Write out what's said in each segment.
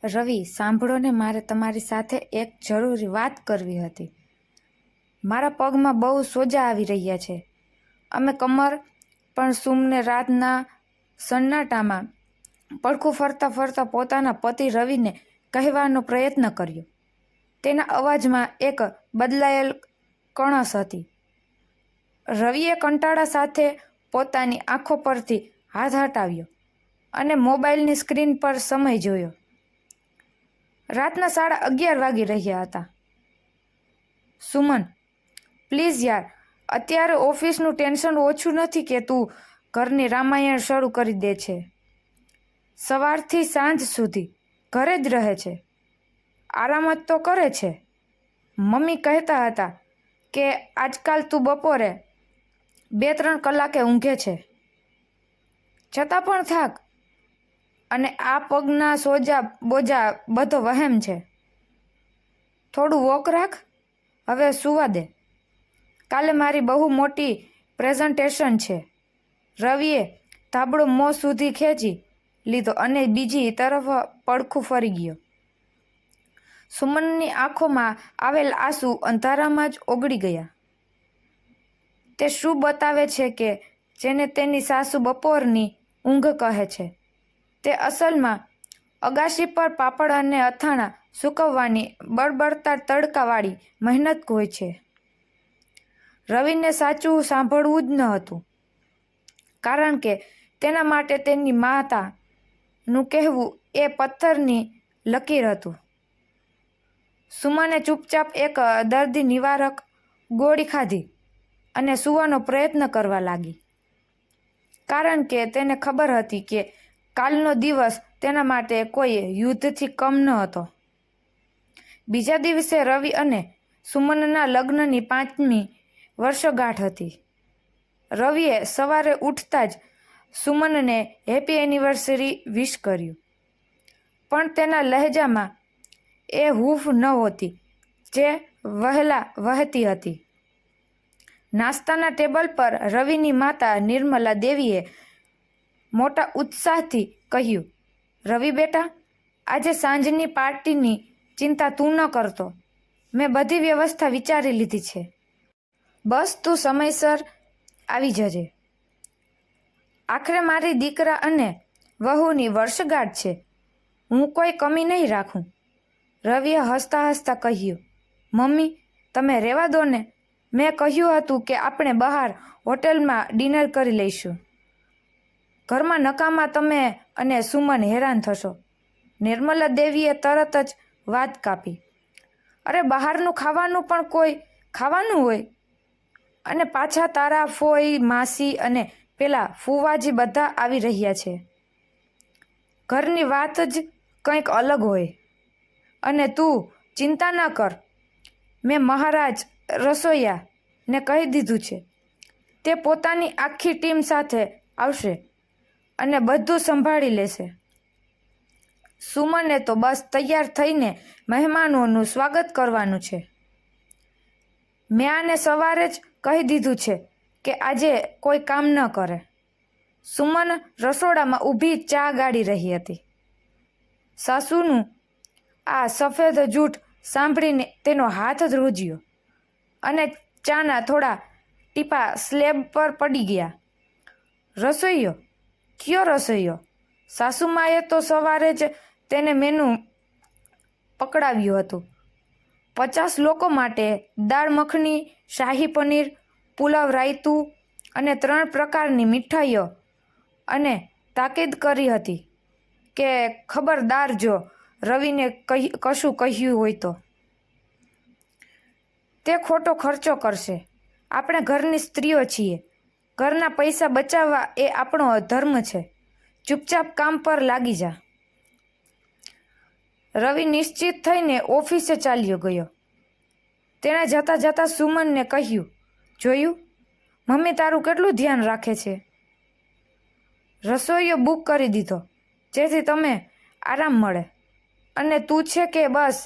રવિ, સાંભળો ને, મારે તમારી સાથે એક જરૂરી વાત કરવી હતી. મારા પગમાં બહુ સોજા આવી રહ્યા છે. અમે કમર પણ સુમને રાતના સન્નાટામાં પડખું ફરતા ફરતા પોતાના પતિ રવિને કહેવાનો પ્રયત્ન કર્યો. તેના અવાજમાં એક બદલાયેલ કણસ હતી. રવિએ કંટાળા સાથે પોતાની આંખો પરથી હાથ હટાવ્યો અને મોબાઈલની સ્ક્રીન પર સમય જોયો. રાતના 11:30 વાગી રહ્યા હતા. સુમન, પ્લીઝ યાર, અત્યારે ઓફિસનું ટેન્શન ઓછું નથી કે તું ઘરની રામાયણ શરૂ કરી દે છે. સવારથી સાંજ સુધી ઘરે જ રહે છે. આરામ જ તો કરે છે. મમ્મી કહેતા હતા કે આજકાલ તું બપોરે 2-3 કલાકે ઊંઘે છે. છતાં પણ થાક અને આ પગના સોજા બોજા બધો વહેમ છે. થોડું વોક રાખ. હવે સુવા દે. કાલે મારી બહુ મોટી પ્રેઝન્ટેશન છે. રવિએ ધાબળો મોં સુધી ખેંચી લીધો અને બીજી તરફ પડખું ફરી ગયો. સુમનની આંખોમાં આવેલ આંસુ અંધારામાં જ ઓગળી ગયા. તે શું બતાવે છે કે જેને તેની સાસુ બપોરની ઊંઘ કહે છે, તે અસલમાં અગાશી પર પાપડ અને અથાણાં સૂકવવાની બળબળતા તડકાવાળી મહેનત હોય છે. રવિને સાચું સાંભળવું જ ન હતું, કારણ કે તેના માટે તેની માતાનું કહેવું એ પથ્થરની લકીર હતું. સુમને ચૂપચાપ એક દર્દી નિવારક ગોળી ખાધી અને સૂવાનો પ્રયત્ન કરવા લાગી, કારણ કે તેને ખબર હતી કે કાલનો દિવસ તેના માટે કોઈ યુદ્ધથી કમ ન હતો. બીજા દિવસે રવિ અને સુમનના લગ્નની 5મી વર્ષગાંઠ હતી. રવિએ સવારે ઉઠતા જ સુમનને હેપી એનિવર્સરી વિશ કર્યું, પણ તેના લહેજામાં એ હૂંફ નહોતી જે વહેલા વહેતી હતી. નાસ્તાના ટેબલ પર રવિની માતા નિર્મલા દેવીએ મોટા ઉત્સાહથી કહ્યું, રવિ બેટા, આજે સાંજની પાર્ટીની ચિંતા તું ન કરતો. મેં બધી વ્યવસ્થા વિચારી લીધી છે. બસ તું સમયસર આવી જજે. આખરે મારી દીકરા અને વહુની વર્ષગાંઠ છે. હું કોઈ કમી નહીં રાખું. રવિએ હસતા હસતા કહ્યું, મમ્મી, તમે રહેવા દો ને. મેં કહ્યું હતું કે આપણે બહાર હોટેલમાં ડિનર કરી લઈશું. ઘરમાં નકામા તમે અને સુમન હેરાન થશો. નિર્મલા દેવીએ તરત જ વાત કાપી. અરે, બહારનું ખાવાનું પણ કોઈ ખાવાનું હોય. અને પાછા તારા ફોઈ, માસી અને પેલા ફુવાજી બધા આવી રહ્યા છે. ઘરની વાત જ કંઈક અલગ હોય. અને તું ચિંતા ન કર, મેં મહારાજ રસોઈયાને કહી દીધું છે. તે પોતાની આખી ટીમ સાથે આવશે અને બધું સંભાળી લેશે. સુમને તો બસ તૈયાર થઈને મહેમાનોનું સ્વાગત કરવાનું છે. મેં આને સવારે જ કહી દીધું છે કે આજે કોઈ કામ ન કરે. સુમન રસોડામાં ઊભી ચા ગાળી રહી હતી. સાસુનું આ સફેદ જૂઠ સાંભળીને તેનો હાથ ધ્રુજ્યો અને ચાના થોડા ટીપા સ્લેબ પર પડી ગયા. રસોઈયો? કયો રસોઈયો? સાસુમાએ તો સવારે જ તેને મેનુ પકડાવ્યું હતું. 50 લોકો માટે દાળ મખની, શાહી પનીર, પુલાવ, રાયતું અને 3 પ્રકારની મીઠાઈઓ, અને તાકીદ કરી હતી કે ખબરદાર જો રવિને કશું કહ્યું હોય તો તે ખોટો ખર્ચો કરશે. આપણે ઘરની સ્ત્રીઓ છીએ. ઘરના પૈસા બચાવવા એ આપણો ધર્મ છે. ચૂપચાપ કામ પર લાગી જા. રવિ નિશ્ચિત થઈને ઓફિસે ચાલ્યો ગયો. તેણે જતાં જતાં સુમનને કહ્યું, જોયું, મમ્મી તારું કેટલું ધ્યાન રાખે છે. રસોઈયો બુક કરી દીધો જેથી તમે આરામ મળે, અને તું છે કે બસ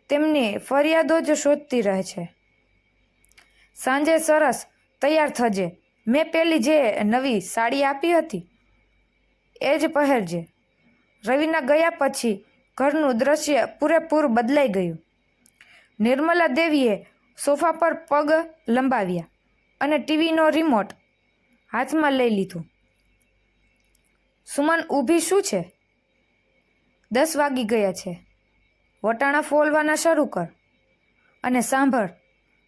તેમની ફરિયાદો જ શોધતી રહે છે. સાંજે સરસ તૈયાર થજે. મેં પેલી જે નવી સાડી આપી હતી એ જ પહેરજે. રવિના ગયા પછી ઘરનું દ્રશ્ય પૂરેપૂરું બદલાઈ ગયું. નિર્મલા દેવીએ સોફા પર પગ લંબાવ્યા અને ટીવીનો રિમોટ હાથમાં લઈ લીધું. સુમન, ઊભી શું છે? 10 વાગી ગયા છે. વટાણા ફોલવાના શરૂ કર અને સાંભળ,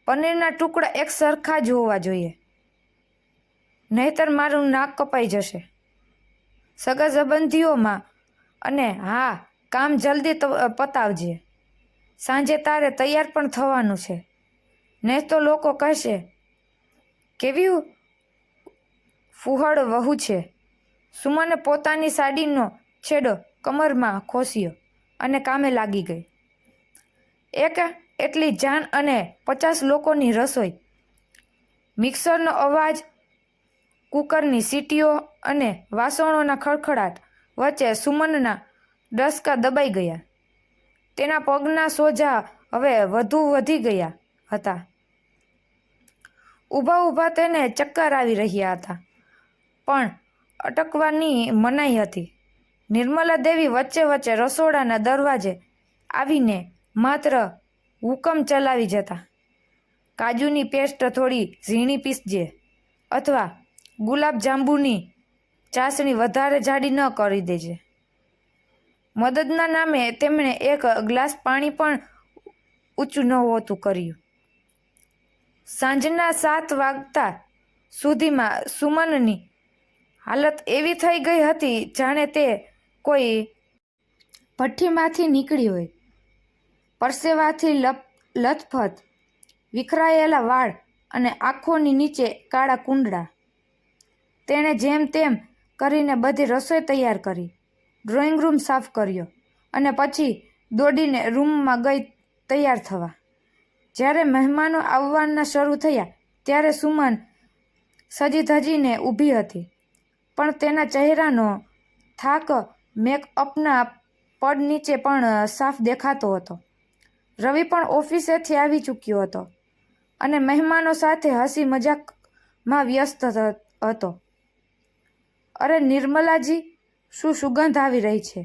પનીરના ટુકડા એક સરખા જ હોવા જોઈએ, નહીતર મારું નાક કપાઈ જશે. સગા સંબંધીઓમાં અને હા, કામ જલ્દી પતાવજે. સાંજે તારે તૈયાર પણ થવાનું છે, નહીં તો લોકો કહેશે કેવી ફૂહડ વહુ છે. સુમને પોતાની સાડીનો છેડો કમરમાં ખોસ્યો અને કામે લાગી ગઈ. એક એટલી જાન અને 50 લોકોની રસોઈ. મિક્સરનો અવાજ, કુકરની સીટીઓ અને વાસણોના ખડખડાટ વચ્ચે સુમનના ડસકા દબાઈ ગયા. તેના પગના સોજા હવે વધુ વધી ગયા હતા. ઊભા તેને ચક્કર આવી રહ્યા હતા, પણ અટકવાની મનાઈ હતી. નિર્મલા દેવી વચ્ચે રસોડાના દરવાજે આવીને માત્ર હુકમ ચલાવી જતા. કાજુની પેસ્ટ થોડી ઝીણી પીસજે, અથવા ગુલાબ જાંબુની ચાસણી વધારે જાડી ન કરી દેજે. મદદના નામે તેમણે એક ગ્લાસ પાણી પણ ઊંચું નહોતું કર્યું. સાંજના 7 વાગતા સુધીમાં સુમનની હાલત એવી થઈ ગઈ હતી જાણે તે કોઈ ભઠ્ઠીમાંથી નીકળી હોય. પરસેવાથી લથપથ, વિખરાયેલા વાળ અને આંખોની નીચે કાળા કુંડળા. તેણે જેમ તેમ કરીને બધી રસોઈ તૈયાર કરી, ડ્રોઈંગ રૂમ સાફ કર્યો અને પછી દોડીને રૂમમાં ગઈ તૈયાર થવા. જ્યારે મહેમાનો આવવાના શરૂ થયા ત્યારે સુમન સજી ધજીને ઊભી હતી, પણ તેના ચહેરાનો થાક મેકઅપના પડ નીચે પણ સાફ દેખાતો હતો. રવિ પણ ઓફિસેથી આવી ચૂક્યો હતો અને મહેમાનો સાથે હસી મજાકમાં વ્યસ્ત હતો. અરે નિર્મલાજી, શું સુગંધ આવી રહી છે!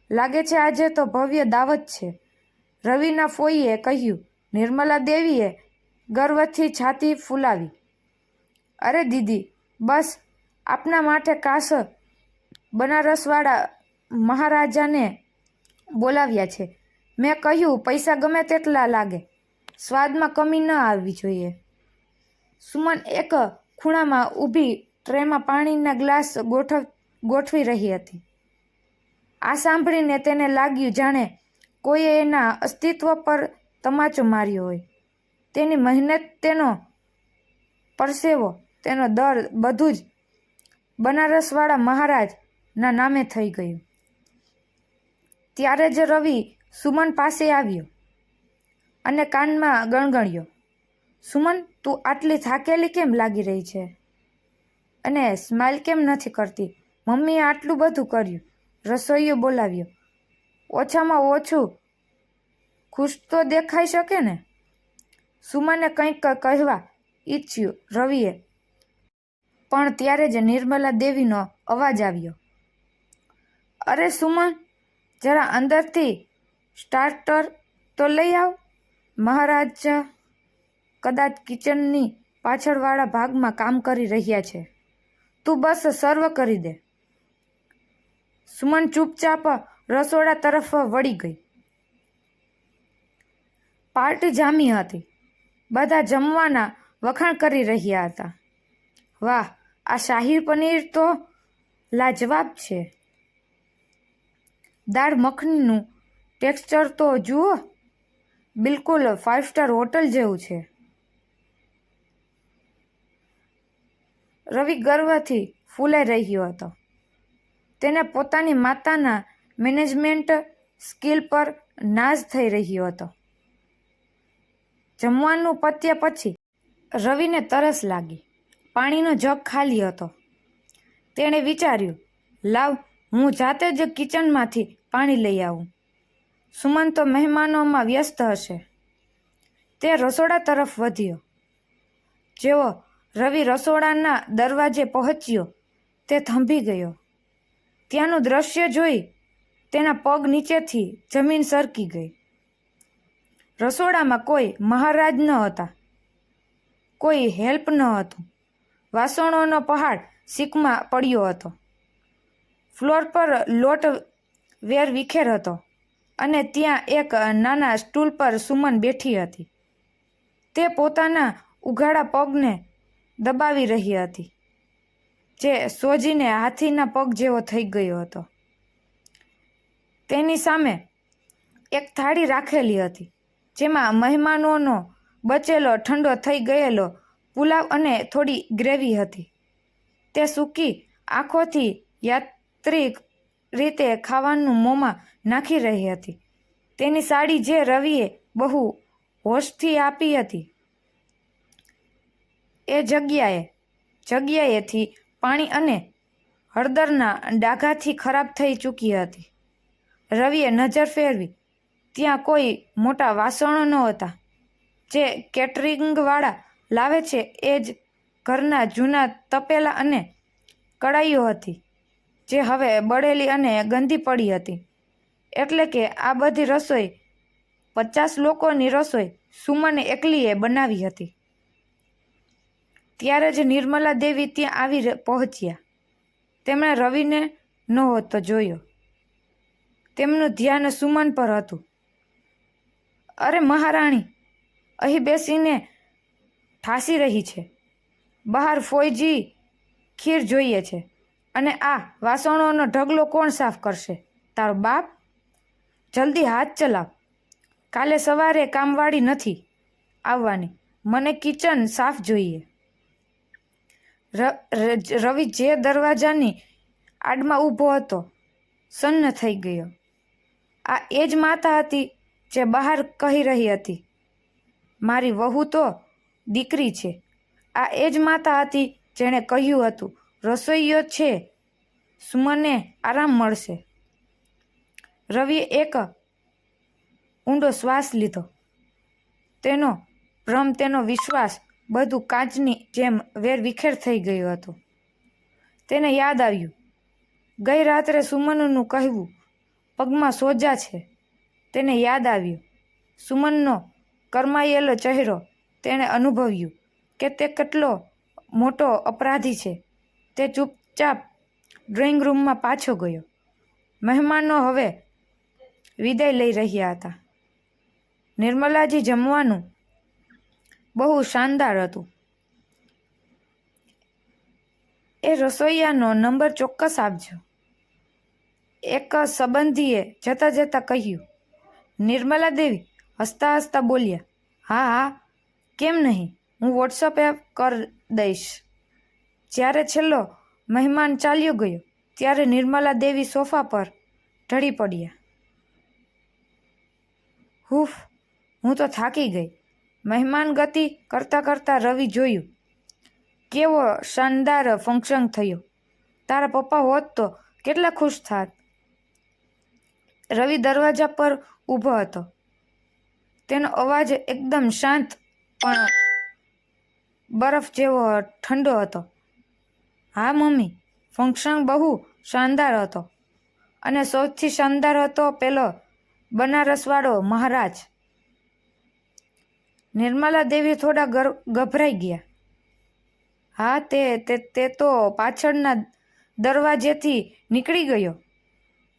લાગે છે આજે તો ભવ્ય દાવત છે, રવિના ફોઈએ કહ્યું. નિર્મલા દેવીએ ગર્વથી છાતી ફૂલાવી. અરે દીદી, બસ આપના માટે કાશ બનારસવાળા મહારાજાને બોલાવ્યા છે. મેં કહ્યું, પૈસા ગમે તેટલા લાગે, સ્વાદમાં કમી ન આવવી જોઈએ. સુમન એક ખૂણામાં ઊભી ટ્રેમાં પાણીના ગ્લાસ ગોઠવી રહી હતી. આ સાંભળીને તેને લાગ્યું જાણે કોઈએ એના અસ્તિત્વ પર તમાચો માર્યો હોય. તેની મહેનત, તેનો પરસેવો, તેનો દર્દ બધું જ બનારસવાળા મહારાજના નામે થઈ ગયું. ત્યારે જ રવિ સુમન પાસે આવ્યો અને કાનમાં ગણગણ્યો. સુમન, તું આટલી થાકેલી કેમ લાગી રહી છે? અને સ્માઇલ કેમ નથી કરતી? મમ્મીએ આટલું બધું કર્યું, રસોઈયો બોલાવ્યો, ઓછામાં ઓછું ખુશ તો દેખાઈ શકે ને? સુમને કંઈક કહેવા ઈચ્છ્યું રવિએ, પણ ત્યારે જ નિર્મલા દેવીનો અવાજ આવ્યો. અરે સુમન, જરા અંદરથી સ્ટાર્ટર તો લઈ આવ. મહારાજ કદાચ કિચનની પાછળવાળા ભાગમાં કામ કરી રહ્યા છે. તું બસ સર્વ કરી દે. સુમન ચૂપચાપ રસોડા તરફ વળી ગઈ. પાર્ટી જામી હતી. બધા જમવાના વખાણ કરી રહ્યા હતા. વાહ, આ શાહી પનીર તો લાજવાબ છે. દાળ મખનીનું ટેક્સચર તો જુઓ, બિલકુલ 5 સ્ટાર હોટલ જેવું છે. રવિ ગર્વથી ફૂલાઈ રહ્યો હતો. તેને પોતાની માતાના મેનેજમેન્ટ સ્કિલ પર નાઝ થઈ રહ્યો હતો. જમવાનું પત્યા પછી રવિને તરસ લાગી. પાણીનો જગ ખાલી હતો. તેણે વિચાર્યું, લાવ, હું જાતે જ કિચનમાંથી પાણી લઈ આવું. સુમન તો મહેમાનોમાં વ્યસ્ત હશે. તે રસોડા તરફ વધ્યો. જેવો રવિ રસોડાના દરવાજે પહોંચ્યો, તે થંભી ગયો. ત્યાંનું દ્રશ્ય જોઈ તેના પગ નીચેથી જમીન સરકી ગઈ. રસોડામાં કોઈ મહારાજ ન હતા, કોઈ હેલ્પ ન હતું. વાસણોનો પહાડ સિંકમાં પડ્યો હતો. ફ્લોર પર લોટ વેર વિખેર હતો અને ત્યાં એક નાના સ્ટૂલ પર સુમન બેઠી હતી. તે પોતાના ઉઘાડા પગને દબાવી રહી હતી, જે સોજીને હાથીના પગ જેવો થઈ ગયો હતો. તેની સામે એક થાળી રાખેલી હતી, જેમાં મહેમાનોનો બચેલો ઠંડો થઈ ગયેલો પુલાવ અને થોડી ગ્રેવી હતી. તે સૂકી આંખોથી યાત્રિક રીતે ખાવાનું મોંમાં નાખી રહી હતી. તેની સાડી જે રવિએ બહુ હોશથી આપી હતી, એ જગ્યાએથી પાણી અને હળદરના ડાઘાથી ખરાબ થઈ ચૂકી હતી. રવિએ નજર ફેરવી. ત્યાં કોઈ મોટા વાસણો નહોતા. જે કેટરિંગવાળા લાવે છે એ જ ઘરના જૂના તપેલા અને કડાઈઓ હતી, જે હવે બળેલી અને ગંદી પડી હતી. એટલે કે આ બધી રસોઈ 50 લોકોની રસોઈ સુમને એકલીએ બનાવી હતી. ત્યારે જ નિર્મલા દેવી ત્યાં આવી પહોંચ્યા. તેમણે રવિને નહોતો જોયો. તેમનું ધ્યાન સુમન પર હતું. અરે મહારાણી, અહીં બેસીને ઠાસી રહી છે. બહાર ફોઈજી ખીર જોઈએ છે. અને આ વાસણોનો ઢગલો કોણ સાફ કરશે? તારો બાપ? જલ્દી હાથ ચલાવ. કાલે સવારે કામવાળી નથી આવવાની. મને કિચન સાફ જોઈએ. રવિ જે દરવાજાની આડમાં ઊભો હતો, સન્ન થઈ ગયો. આ એ જ માતા હતી જે બહાર કહી રહી હતી, મારી વહુ તો દીકરી છે. આ એ જ માતા હતી જેણે કહ્યું હતું, રસોઈયો છે, સુમને આરામ મળશે. રવિએ એક ઊંડો શ્વાસ લીધો. તેનો ભ્રમ, તેનો વિશ્વાસ બધું કાચની જેમ વેરવિખેર થઈ ગયું હતું. તેને યાદ આવ્યું, ગઈ રાત્રે સુમનનું કહેવું, પગમાં સોજા છે. તેને યાદ આવ્યું સુમનનો કરમાયેલો ચહેરો. તેણે અનુભવ્યું કે તે કેટલો મોટો અપરાધી છે. તે ચૂપચાપ ડ્રોઈંગ રૂમમાં પાછો ગયો. મહેમાનો હવે વિદાય લઈ રહ્યા હતા. નિર્મલાજી, જમવાનું બહુ શાનદાર હતું. એ રસોઈયાનો નંબર ચોક્કસ આપજો, એક સંબંધીએ જતા જતા કહ્યું. નિર્મલા દેવી હસતા હસતા બોલ્યા, હા હા, કેમ નહીં, હું વોટ્સઅપ કરી દઈશ. જ્યારે છેલ્લો મહેમાન ચાલ્યો ગયો, ત્યારે નિર્મલા દેવી સોફા પર ઢળી પડ્યા. હુફ, હું તો થાકી ગઈ. મહેમાન ગતિ કરતાં કરતાં રવિ જોયું, કેવો શાનદાર ફંક્શન થયો. તારા પપ્પા હોત તો કેટલા ખુશ થાત. રવિ દરવાજા પર ઊભો હતો. તેનો અવાજ એકદમ શાંત પણ બરફ જેવો ઠંડો હતો. હા મમ્મી, ફંક્શન બહુ શાનદાર હતો. અને સૌથી શાનદાર હતો પેલો બનારસવાળો મહારાજ. નિર્મલા દેવી થોડા ગભરાઈ ગયા. હા, તે તો પાછળના દરવાજેથી નીકળી ગયો.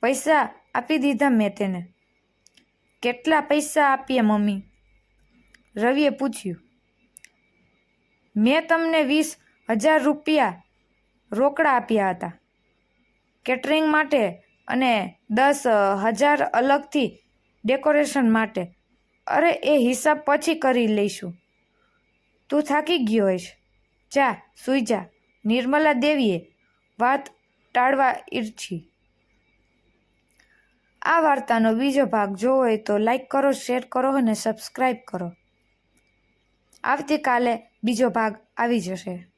પૈસા આપી દીધા મેં તેને. કેટલા પૈસા આપ્યા મમ્મી? રવિએ પૂછ્યું. મેં તમને 20,000 રૂપિયા રોકડા આપ્યા હતા કેટરિંગ માટે અને 10,000 અલગથી ડેકોરેશન માટે. અરે, એ હિસાબ પછી કરી લઈશું. તું થાકી ગયો હોઈશ, જા સૂઈ જા. નિર્મલા દેવીએ વાત ટાળવા ઈચ્છી. આ વાર્તાનો બીજો ભાગ જોવો હોય તો લાઈક કરો, શેર કરો અને સબસ્ક્રાઈબ કરો. આવતીકાલે બીજો ભાગ આવી જશે.